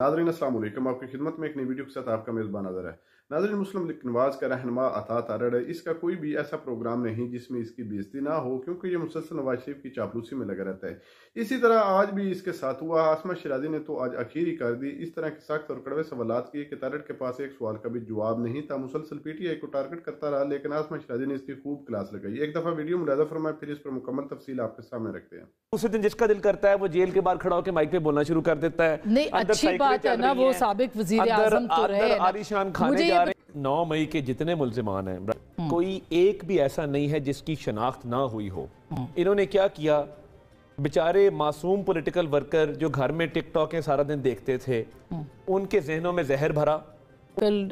नाज़रीन अस्सलाम वालेकुम, आपकी खिदमत में एक नई वीडियो के साथ आपका मेज़बान नज़र है। नाज़रीन, मुस्लिम लीग नवाज का रहनुमा अता तारड़ है, इसका कोई भी ऐसा प्रोग्राम नहीं जिसमें इसकी बेइज्जती ना हो, क्योंकि ये मुसलसल नवाज शरीफ की चापलूसी में लगा रहता है। इसी तरह आज भी इसके साथ हुआ। आसमा शिराजी ने तो आज आखिर ही कर दी। इस तरह के सख्त और कड़वे सवालात किए कि तारड़ के पास एक सवाल का भी जवाब नहीं था। मुसलसल पीटीआई को टारगेट करता रहा, लेकिन आसमा शिराजी ने इसकी खूब क्लास लगाई। एक दफा वीडियो मुलाजा फरमाए, फिर इस पर मुकम्मल तफसील आपके सामने रखते हैं। उस दिन जिसका दिल करता है वो जेल के बाहर खड़ा होकर माइक पे बोलना शुरू कर देता है। नहीं, अच्छी बात है ना, वो साबिक वजीर आज़म तो रहे हैं, आलीशान खाने जा रहे हैं। 9 मई के जितने मुल्जिमान हैं, कोई एक भी ऐसा नहीं है जिसकी शनाख्त ना हुई हो। इन्होंने क्या किया, बेचारे मासूम पॉलिटिकल वर्कर जो घर में टिकटॉक सारा दिन देखते थे, उनके जहनों में जहर भरा। कल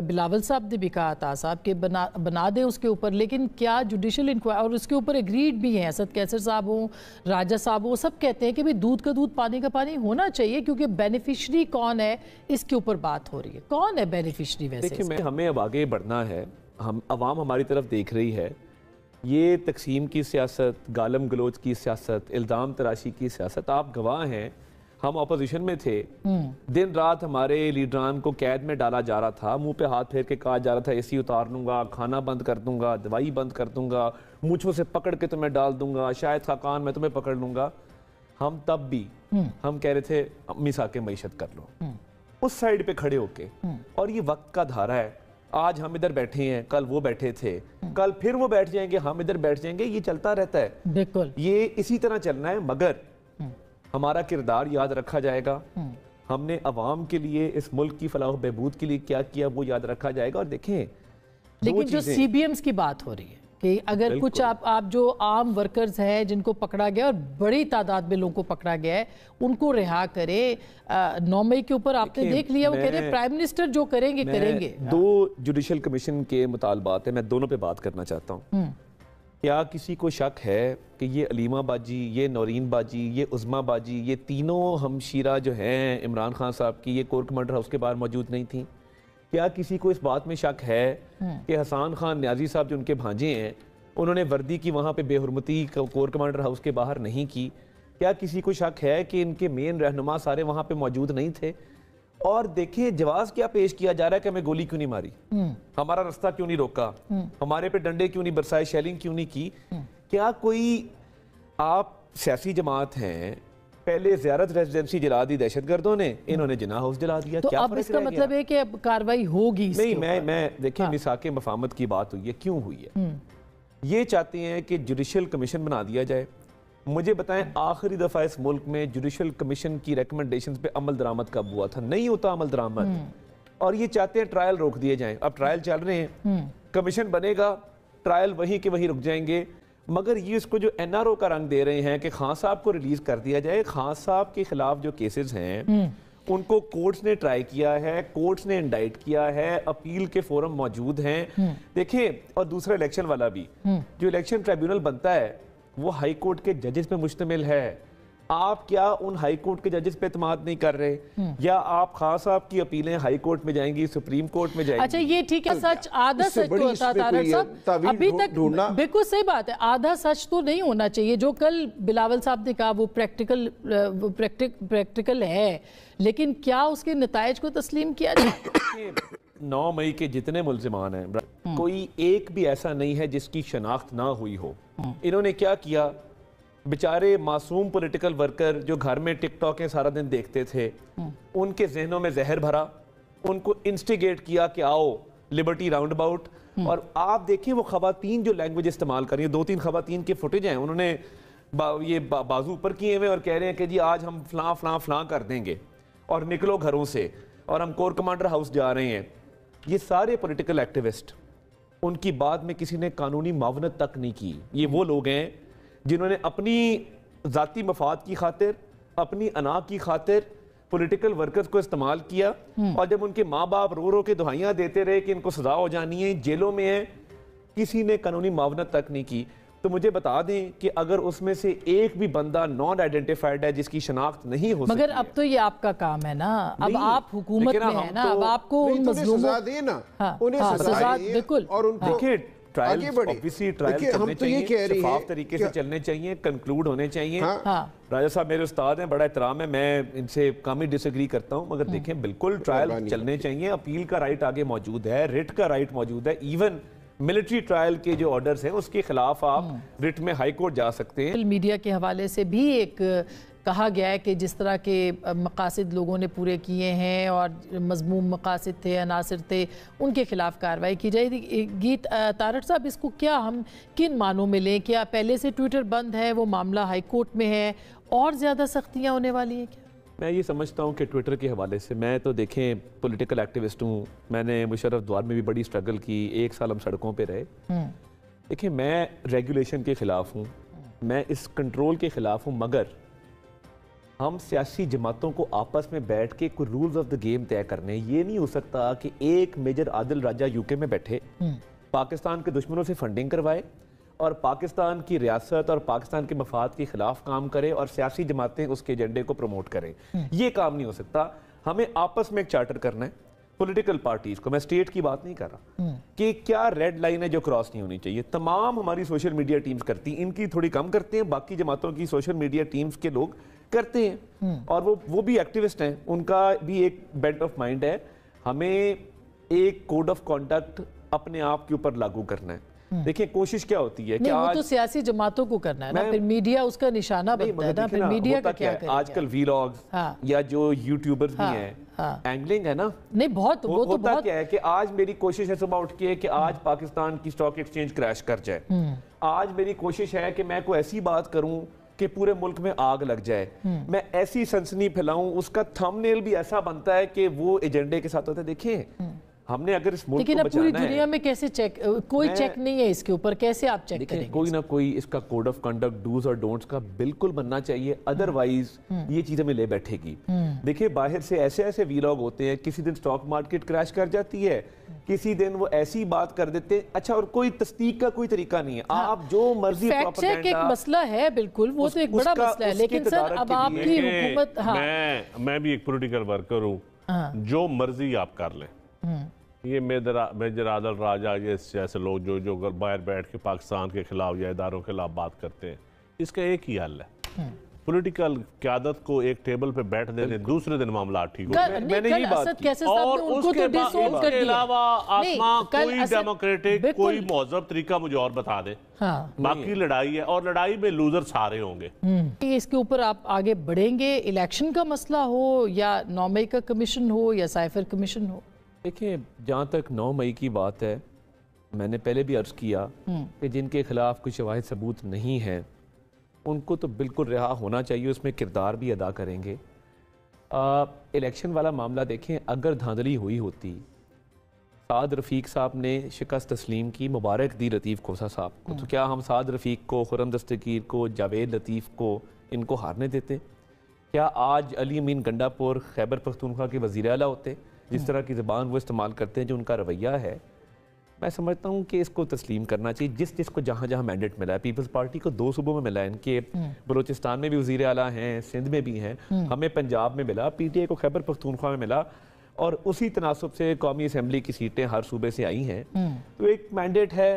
बिलावल साहब ने भी कहा था साहब कि बना दें उसके ऊपर, लेकिन क्या जुडिशल इंक्वायरी, और उसके ऊपर एग्रीड भी हैं, असद कैसर साहब हो, राजा साहब हो, सब कहते हैं कि भाई दूध का दूध पानी का पानी होना चाहिए, क्योंकि बेनिफिशरी कौन है इसके ऊपर बात हो रही है। कौन है बेनिफिशरी? वैसे देखिए, हमें अब आगे बढ़ना है, हम अवाम हमारी तरफ देख रही है। ये तकसीम की सियासत, गालम गलोच की सियासत, इल्ज़ाम तराशी की सियासत, आप गवाह हैं। हम अपोजिशन में थे, दिन रात हमारे लीडरान को कैद में डाला जा रहा था, मुंह पे हाथ फेर के कहा जा रहा था एसी उतार दूंगा, खाना बंद कर दूंगा, दवाई बंद कर दूंगा, मूंछों से पकड़ के तुम्हें डाल दूंगा, शायद खाकान मैं तुम्हें पकड़ लूंगा। हम तब भी हम कह रहे थे अम्मी साके मईशत कर लो, उस साइड पे खड़े होके। और ये वक्त का धारा है। आज हम इधर बैठे हैं, कल वो बैठे थे, कल फिर वो बैठ जाएंगे, हम इधर बैठ जाएंगे। ये चलता रहता है, बिल्कुल ये इसी तरह चलना है। मगर हमारा किरदार याद रखा जाएगा। हमने अवाम के लिए, इस मुल्क की फलाह बहबूद के लिए क्या किया वो याद रखा जाएगा। और देखें, लेकिन जो सीबीएम्स की बात हो रही है कि अगर कुछ आप जो आम वर्कर्स हैं जिनको पकड़ा गया और बड़ी तादाद में लोगों को पकड़ा गया है, उनको रिहा करें। 9 मई के ऊपर आपने देख लिया, वो कह रहे हैं प्राइम मिनिस्टर जो करेंगे करेंगे। 2 जुडिशल कमीशन के मुतालबात है, मैं दोनों पे बात करना चाहता हूँ। क्या किसी को शक है कि ये अलीमा बाजी, ये नौरीन बाजी, ये उज़मा बाजी, ये तीनों हमशीरा जो हैं इमरान खान साहब की, ये कोर कमांडर हाउस के बाहर मौजूद नहीं थी? क्या किसी को इस बात में शक है कि हसन खान न्याजी साहब जो उनके भांजे हैं, उन्होंने वर्दी की वहाँ पे बेहुरमती कोर कमांडर हाउस के बाहर नहीं की? क्या किसी को शक है कि इनके मेन रहनुमा सारे वहाँ पे मौजूद नहीं थे? और देखें, जवाब क्या पेश किया जा रहा है कि हमें गोली क्यों नहीं मारी, हमारा रास्ता क्यों नहीं रोका, हमारे पे डंडे क्यों नहीं बरसाए, शेलिंग क्यों नहीं की? क्या कोई आप सियासी जमात हैं, पहले ज़ियारत रेजिडेंसी जला दी दहशतगर्दों ने, इन्होंने जिना हाउस जला दिया, तो क्या अब इसका मतलब है कि अब कार्रवाई होगी? नहीं, मैं देखिए, मिसाके मफाहमत की बात हुई है, क्यों हुई है? ये चाहते हैं कि जुडिशल कमीशन बना दिया जाए। मुझे बताएं, आखिरी दफा इस मुल्क में जुडिशल कमीशन की रिकमेंडेशंस पे अमल दरामद कब हुआ था? नहीं होता अमल दरामद। और ये चाहते हैं ट्रायल रोक दिए जाएं। अब ट्रायल चल रहे हैं, कमीशन बनेगा, ट्रायल वहीं के वहीं रुक जाएंगे। मगर ये इसको जो एनआरओ का रंग दे रहे हैं कि खान साहब को रिलीज कर दिया जाए। खान साहब के खिलाफ जो केसेस हैं उनको कोर्ट्स ने ट्राई किया है, कोर्ट्स ने इंडाइट किया है, अपील के फोरम मौजूद हैं। देखिए, और दूसरा इलेक्शन वाला भी, जो इलेक्शन ट्रिब्यूनल बनता है वो हाई कोर्ट के जजेस पे मुश्तमिल है। आप क्या उन हाई कोर्ट के जजेस पे एतमाद नहीं कर रहे? या आप खान साहब की अपीलें हाई कोर्ट में जाएंगी, सुप्रीम कोर्ट में जाएंगी? अच्छा, ये ठीक है, सच आधा सच तो होता तारड़ साहब, अभी तक बिल्कुल सही बात है, आधा सच तो नहीं होना चाहिए। जो कल बिलावल साहब ने कहा वो प्रैक्टिकल है, लेकिन क्या उसके नतायज को तस्लीम किया जाए? 9 मई के जितने मुल्जिमान हैं, कोई एक भी ऐसा नहीं है जिसकी शनाख्त ना हुई हो। इन्होंने क्या किया, बेचारे मासूम पॉलिटिकल वर्कर जो घर में टिकटॉक सारा दिन देखते थे, उनके जहनों में जहर भरा, उनको इंस्टिगेट किया कि आओ लिबर्टी राउंड अबाउट। और आप देखें वो खवातीन जो लैंग्वेज इस्तेमाल कर रही है, 2-3 खवातीन के फुटेज हैं, उन्होंने ये बाजू ऊपर किए हुए और कह रहे हैं कि जी आज हम फलां फलां फलां कर देंगे और निकलो घरों से, और हम कोर कमांडर हाउस जा रहे हैं। ये सारे पॉलिटिकल एक्टिविस्ट, उनकी बात में किसी ने कानूनी मावनत तक नहीं की। ये वो लोग हैं जिन्होंने अपनी ज़ाती मफाद की खातिर, अपनी अना की खातिर पॉलिटिकल वर्कर्स को इस्तेमाल किया। और जब उनके माँ बाप रो रो के दुहाइयाँ देते रहे कि इनको सजा हो जानी है, जेलों में है, किसी ने कानूनी मावनत तक नहीं की। तो मुझे बता दें कि अगर उसमें से एक भी बंदा नॉन आइडेंटिफाइड है जिसकी शनाख्त नहीं हो सकती, मगर अब तो ये आपका काम है ना, अब आप हुकूमत में है ना, अब आपको उन मजलूमों सजा देना, उन्हें सजा बिल्कुल। और उनको देखिए, ट्रायल आगे बढ़े। ऑब्वियसली ट्रायल देखिए, हम चलने तो ये चाहिए, कह रहे शफाफ हैं तरीके से चलने चाहिए, कंक्लूड होने चाहिए। राजा साहब मेरे उस्ताद हैं, बड़ा एहतराम है, मैं इनसे कम ही डिसएग्री करता हूं, मगर देखें बिल्कुल ट्रायल चलने चाहिए, अपील का राइट आगे मौजूद है, रिट का राइट मौजूद है, इवन मिलिट्री ट्रायल के जो ऑर्डर्स हैं उसके खिलाफ आप रिट में हाई कोर्ट जा सकते हैं। मीडिया के हवाले से भी एक कहा गया है कि जिस तरह के मकासद लोगों ने पूरे किए हैं और मजमूम मकासद थे, अनासर थे, उनके खिलाफ कार्रवाई की जाएगी। गीत तारड़ साहब, इसको क्या हम किन मानों में लें? क्या पहले से ट्विटर बंद है, वो मामला हाई कोर्ट में है, और ज़्यादा सख्तियाँ होने वाली हैं क्या? मैं ये समझता हूँ कि ट्विटर के हवाले से, मैं तो देखें पॉलिटिकल एक्टिविस्ट हूँ, मैंने मुशर्रफ द्वार में भी बड़ी स्ट्रगल की, 1 साल हम सड़कों पे रहे। देखिए मैं रेगुलेशन के ख़िलाफ़ हूँ, मैं इस कंट्रोल के ख़िलाफ़ हूँ, मगर हम सियासी जमातों को आपस में बैठ के कोई रूल्स ऑफ द गेम तय करने, ये नहीं हो सकता कि एक मेजर आदिल राजा यूके में बैठे पाकिस्तान के दुश्मनों से फंडिंग करवाए और पाकिस्तान की रियासत और पाकिस्तान के मफाद के खिलाफ काम करे और सियासी जमातें उसके एजेंडे को प्रमोट करें। ये काम नहीं हो सकता। हमें आपस में एक चार्टर करना है पॉलिटिकल पार्टीज को, मैं स्टेट की बात नहीं कर रहा, कि क्या रेड लाइन है जो क्रॉस नहीं होनी चाहिए। तमाम हमारी सोशल मीडिया टीम्स करती हैं, इनकी थोड़ी कम करते हैं, बाकी जमातों की सोशल मीडिया टीम्स के लोग करते हैं और वो भी एक्टिविस्ट हैं, उनका भी एक बेंट ऑफ माइंड है। हमें एक कोड ऑफ कॉन्डक्ट अपने आप के ऊपर लागू करना है। देखिए कोशिश क्या होती है कि वो तो सियासी जमातों को करना है ना, फिर मीडिया उसका निशाना बनता है ना, फिर मीडिया का क्या करेगा? आजकल वीलॉग्स या जो यूट्यूबर्स भी हैं, एंगलिंग है ना, नहीं बहुत वो तो बहुत क्या है कि आज मेरी कोशिश है सुबह उठ के कि आज पाकिस्तान की स्टॉक एक्सचेंज क्रैश कर जाए, आज मेरी कोशिश है कि मैं कोई ऐसी बात करूं कि पूरे मुल्क में आग लग जाए, मैं ऐसी सनसनी फैलाऊं, उसका थंबनेल भी ऐसा बनता है कि वो एजेंडे के साथ होता है। देखिए हमने अगर इस मुल्क को बचाना है, पूरी दुनिया में कैसे चेक, कोई चेक नहीं है इसके ऊपर, कैसे आप चेक करेंगे? कोई ना कोई इसका कोड ऑफ कंडक्ट डूज और डोंट्स का बिल्कुल बनना चाहिए, अदरवाइज ये चीजें में ले बैठेगी। देखिए बाहर से ऐसे ऐसे वीलॉग होते हैं, किसी दिन स्टॉक मार्केट क्रैश कर जाती है, किसी दिन वो ऐसी बात कर देते हैं, अच्छा, और कोई तस्दीक का कोई तरीका नहीं है। आप जो मर्जी फैक्ट चेक एक मसला है, बिल्कुल वो तो एक बड़ा मसला है, लेकिन सर अब आपकी हुकूमत, मैं भी एक पॉलिटिकल वर्कर हूँ, जो मर्जी आप कर लें, ये मेजर आदिल राजा जैसे लोग जो बाहर बैठ के पाकिस्तान के खिलाफ या इदारों के खिलाफ बात करते हैं, इसका एक ही हल है, पॉलिटिकल क़यादत को एक टेबल पे बैठ देने, दूसरे दिन मामला ठीक हो। मैंने ये बात की, और उसके अलावा आसमां कोई डेमोक्रेटिक कोई मौजूद तरीका मुझे और बता दे। बाकी लड़ाई है और लड़ाई में लूजर सारे होंगे। इसके ऊपर आप आगे बढ़ेंगे, इलेक्शन का मसला हो या 9 मई का कमीशन हो या साइफर कमीशन हो? देखिए जहाँ तक 9 मई की बात है, मैंने पहले भी अर्ज किया कि जिनके खिलाफ कोई शवाहिद सबूत नहीं है उनको तो बिल्कुल रिहा होना चाहिए, उसमें किरदार भी अदा करेंगे। इलेक्शन वाला मामला देखें, अगर धांधली हुई होती, साद रफ़ीक साहब ने शिकस्त तस्लीम की, मुबारक दी लतीफ़ खोसा साहब को, तो क्या हम साद रफ़ीक को, खुर्रम दस्तगीर को, जावेद लतीफ़ को इनको हारने देते? क्या आज अली अमीन गंडापुर खैबर पख्तूनख्वा के वज़ीर आला होते? जिस तरह की ज़बान वो इस्तेमाल करते हैं, जो उनका रवैया है, मैं समझता हूँ कि इसको तस्लीम करना चाहिए। जिसको जहाँ जहाँ मैंडेट मिला है, पीपल्स पार्टी को 2 सूबों में मिला है, इनके बलूचिस्तान में भी वज़ीर आला हैं, सिंध में भी हैं, हमें पंजाब में मिला, PTI को खैबर पख्तूनख्वा में मिला, और उसी तनासब से कौमी असम्बली की सीटें हर सूबे से आई हैं। तो एक मैंडेट है,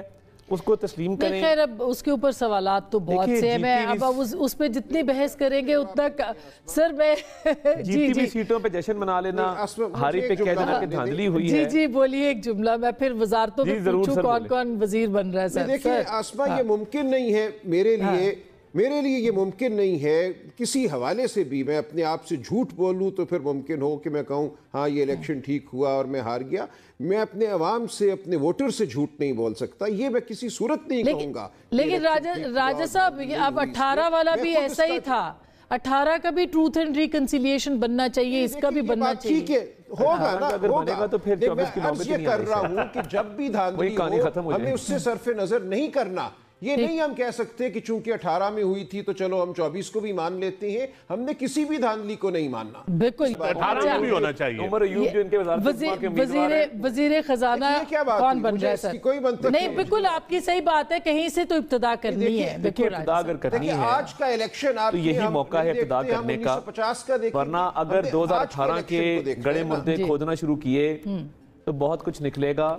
उसको तस्लीम करें। खैर अब उसके ऊपर सवालात तो बहुत से हैं, मैं अब उस पे जितनी बहस करेंगे उतना सर मैं जीती सीटों पे जश्न मना लेना, हारी पे कह देना कि धांधली हुई है। जी बोलिए एक जुमला, मैं फिर वजारतों में पूछूं कौन कौन वजीर बन रहा है सर? देखिए आसमा, ये मुमकिन नहीं है मेरे लिए ये मुमकिन नहीं है किसी हवाले से भी मैं अपने आप से झूठ बोलूं तो फिर मुमकिन हो कि मैं कहूं हाँ ये इलेक्शन ठीक हुआ और मैं हार गया। मैं अपने अवाम से, अपने वोटर से झूठ नहीं बोल सकता, ये मैं किसी सूरत नहीं कहूंगा। लेकिन राजा साहब, अब 18 वाला भी ऐसा ही था, 18 का भी ट्रूथ एंड रिकंसिलिएशन बनना चाहिए, इसका भी बनना चाहिए। ठीक है, होगा ना, अगर बनेगा तो फिर 24 की नौबत ये कर रहा हूं कि जब भी धांधली हो हमें उससे सरफे नजर नहीं करना। ये नहीं हम कह सकते कि चूंकि 18 में हुई थी तो चलो हम 24 को भी मान लेते हैं, हमने किसी भी धांधली को नहीं मानना। बिल्कुल 18 में भी होना चाहिए। वजीर खजाना कौन बन रहा है सर? कोई बनता नहीं, बिल्कुल आपकी सही बात है, कहीं से तो इब्तिदा करनी है। देखिए इब्तिदा अगर करनी है, आज का इलेक्शन तो यही मौका है इब्तिदा करने का, वरना अगर 2018 के गड़े मुद्दे खोदना शुरू किए तो बहुत कुछ निकलेगा।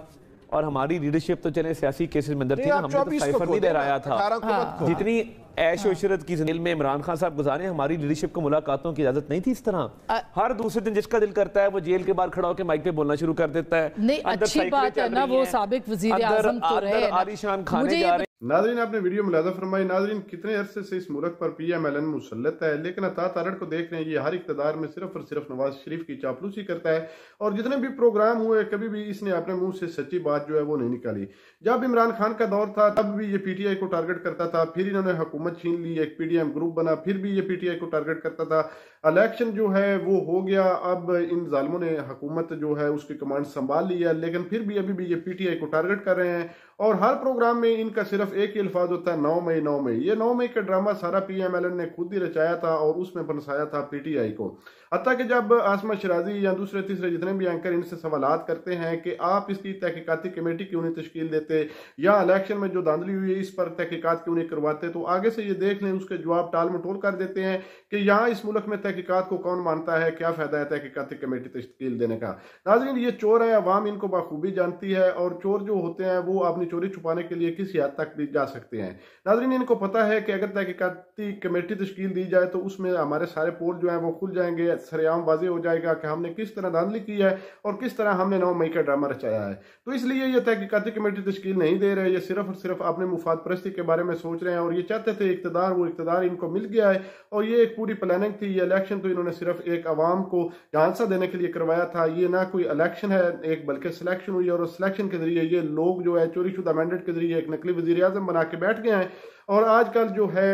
और हमारी लीडरशिप तो चले सियासी केसेस में अंदर थी ना, हमने तो 24 साइफर को नहीं लहराया था। 18 को मत खो। जितनी ऐश व इशरत की जिंदगी में इमरान खान साहब गुजारे, हमारी लीडरशिप को मुलाकातों की इजाजत नहीं थी इस तरह। हर दूसरे दिन जिसका दिल करता है वो जेल के बाहर खड़ा होकर माइक पे बोलना शुरू कर देता है। नहीं, अच्छी बात है ना, वो साबिक वजीर आज़म तो रहे हैं, आलीशान खाने जा रहे हैं। नाजरीन, आपने वीडियो मुलाजा फरमाई। नाजरीन, कितने अरसे से इस मुल्क पर PMLN मुसल्लत है, लेकिन अता तारड़ को देख रहे हैं, ये हर इक़्तिदार में सिर्फ और सिर्फ नवाज शरीफ की चापलूसी करता है। और जितने भी प्रोग्राम हुए, कभी भी इसने अपने मुंह से सच्ची बात जो है वो नहीं निकाली। जब इमरान खान का दौर था तब भी ये PTI को टारगेट करता था, फिर इन्होंने हुकूमत छीन ली, एक PDM ग्रुप बना, फिर भी ये PTI को टारगेट करता था। इलेक्शन जो है वो हो गया, अब इन जालिमों ने हुकूमत जो है उसकी कमांड संभाल ली है, लेकिन फिर भी अभी भी ये PTI को टारगेट कर रहे हैं। और हर प्रोग्राम में इनका सिर्फ एक ही अल्फाज होता है, 9 मई 9 मई। ये 9 मई का ड्रामा सारा PMLN ने खुद ही रचाया था और उसमें फंसाया था PTI को। हत्ता कि जब आसमा शराजी या दूसरे तीसरे जितने भी एंकर इनसे सवालात करते हैं कि आप इसकी तहकीकाती कमेटी क्यों नहीं तश्कील देते, या इलेक्शन में जो धांधली हुई है इस पर तहकीकात क्यों नहीं करवाते, तो आगे से ये देख लें उसके जवाब टाल मटोल कर देते हैं कि यहाँ इस मुल्क में तहकीकात को कौन मानता है, क्या फायदा है तहकीकाती कमेटी तश्कील देने का। नाज़रीन, ये चोर है, अवाम इनको बखूबी जानती है, और चोर जो होते हैं वो अपनी चोरी छुपाने के लिए किसी हद तक भी जा सकते हैं। नाज़रीन, इनको पता है कि अगर तहकीकाती कमेटी तश्कील दी जाए तो उसमें हमारे सारे पोल जो है वो खुल जाएंगे, सरेआम वाज़े हो जाएगा कि हमने किस तरह धांधली की है और किस तरह हमने 9 मई का ड्रामा रचाया है। तो इसलिए ये तहकीकाती कमेटी तश्कील नहीं दे रहे, ये सिर्फ और सिर्फ अपने मुफाद परस्ती के बारे में सोच रहे हैं। और ये चाहते थे इक़्तिदार, वो इक़्तिदार इनको मिल गया है, और ये एक पूरी प्लानिंग थी। ये इलेक्शन तो इन्होंने सिर्फ एक अवाम को झांसा देने के लिए करवाया था। ये ना कोई इलेक्शन है एक, बल्कि सिलेक्शन हुई, और सिलेक्शन के जरिए ये लोग जो है चोरी शुदा मैंडेट के जरिए एक नकली वज़ीर आज़म बना के बैठ गए हैं। और आजकल जो है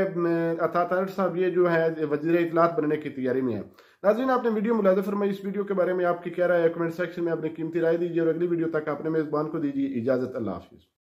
अता तारड़ साहब ये जो है वज़ीर इत्तलात बनने की तैयारी में है। नाज़रीन, आपने वीडियो मुलाज़ा फरमाई। इस वीडियो के बारे में आपकी क्या राय है, कमेंट सेक्शन में अपनी कीमती राय दीजिए, और अगली वीडियो तक अपने मेज़बान को दीजिए इजाज़त। अल्लाह हाफ़िज़।